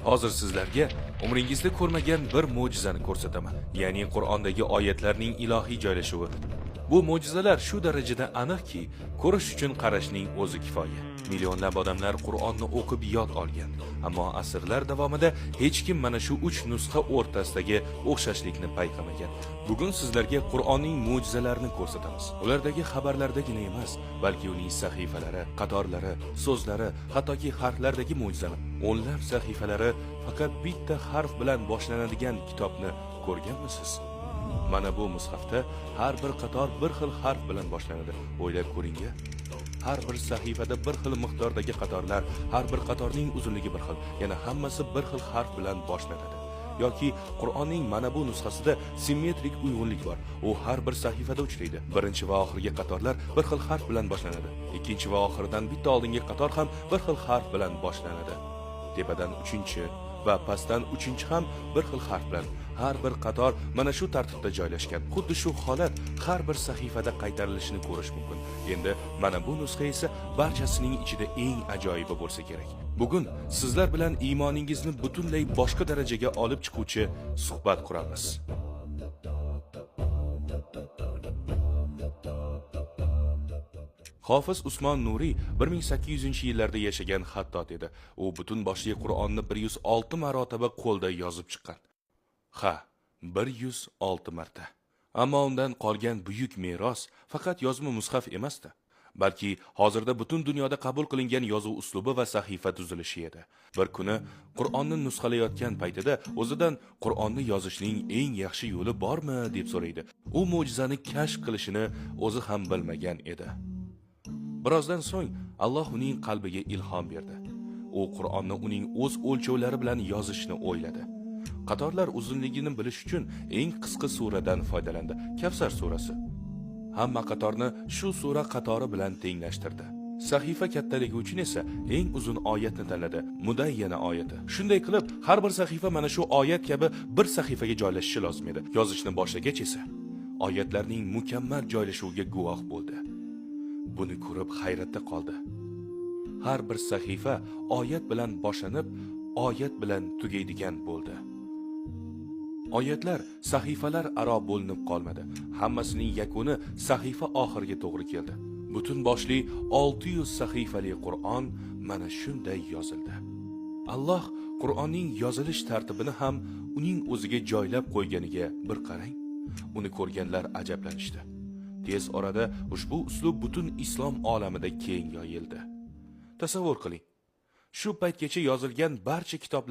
Hozir sizlarga umringizda ko'rmagan bir mo'jizani ko'rsataman. Ya'ni Qur'ondagi oyatlarning ilohiy joylashuvi. Bu mo'jizalar shu darajada aniqki, ko'rish uchun qarashning o'zi kifoya. Millionlab odamlar Qur'onni o'qib yod olgan, ammo asrlar davomida hech kim mana shu 3 nusxa o'rtasidagi o'xshashlikni payqamagan. Bugun sizlarga Qur'onning mo'jizalarini ko'rsatamiz. Ulardagi xabarlardagina emas, balki uning sahifalari, qatorlari, so'zlari, hattoki harflardagi mo'jizalar. O'nlab sahifalari faqat bitta harf bilan boshlanadigan kitobni ko'rganmisiz? Mana bu mushafda har bir qator bir xil harf bilan boshlanadi. O'ylab ko'ring-a. Har bir sahifada bir xil miqdordagi qatorlar, har bir qatorning uzunligi bir xil, yana hammasi bir xil harf bilan boshlanadi. Yoki Qur'onning mana bu nusxasida simmetrik uyg'unlik bor. U har bir sahifada uchraydi. Birinchi va oxirgi qatorlar bir xil harf bilan boshlanadi. Ikkinchi va oxiridan bitta oldingi qator ham bir xil harf bilan boshlanadi. Tepadan 3-chi va pastdan 3-chi ham bir xil harf bilan. Har bir qator mana shu tartibda joylashgan. Xuddi shu holat har bir sahifada qaytarilishini ko'rish mumkin. Endi mana bu nusxa esa barchasining ichida eng ajoyibi bo'lsa kerak. Bugun sizlar bilan iymoningizni butunlay boshqa darajaga olib chiquvchi suhbat quramiz. Hofiz Usmon Nuriy 1800-yillarda yashagan xattot edi. U butun boshli Qur'onni 106 marotaba qo'lda yozib chiqqan. Ha, 106 marta. Ammo undan qolgan buyuk meros faqat yozma mushaf emasdi, balki hozirda butun dunyoda qabul qilingan yozuv uslubi va sahifa tuzilishi edi. Bir kuni Qur'onni nusxalayotgan paytida o'zidan Qur'onni yozishning eng yaxshi yo'li bormi deb so'raydi. U mo'jizani kashf qilishini o'zi ham bilmagan edi. Birozdan so'ng Alloh uning qalbiga ilhom berdi. U Qur'onni uning o'z o'lchovlari bilan yozishni o'yladi. Qatorlar uzunligini bilish uchun eng qisqa suradan foydalandi. Kavsar surasi. Hamma qatorni shu sura qatori bilan tenglashtirdi. Sahifa kattaligi uchun esa eng uzun oyatni tanladi. Mudayyana oyati. Shunday qilib, har bir sahifa mana shu oyat kabi bir sahifaga joylashishi lozim edi. Yozishni boshlagach esa oyatlarning mukammal joylashuviga guvoh bo'ldi. Buni ko'rib hayratda qoldi. Har bir sahifa oyat bilan boshlanib, oyat bilan tugaydigan bo'ldi. Oyatlar sahifalar aro bo'linib qolmadi. Hammasining yakuni sahifa oxiriga to'g'ri keldi. Butun boshli 600 sahifali Qur'on mana shunday yozildi. Alloh Qur'onning yozilish tartibini ham uning o'ziga joylab qo'yganiga bir qarang. Uni ko'rganlar ajablanishdi. Tez orada ushbu uslub butun islom olamida keng yoyildi. Tasavvur qiling. Shu paytgacha yozilgan barcha kitoblar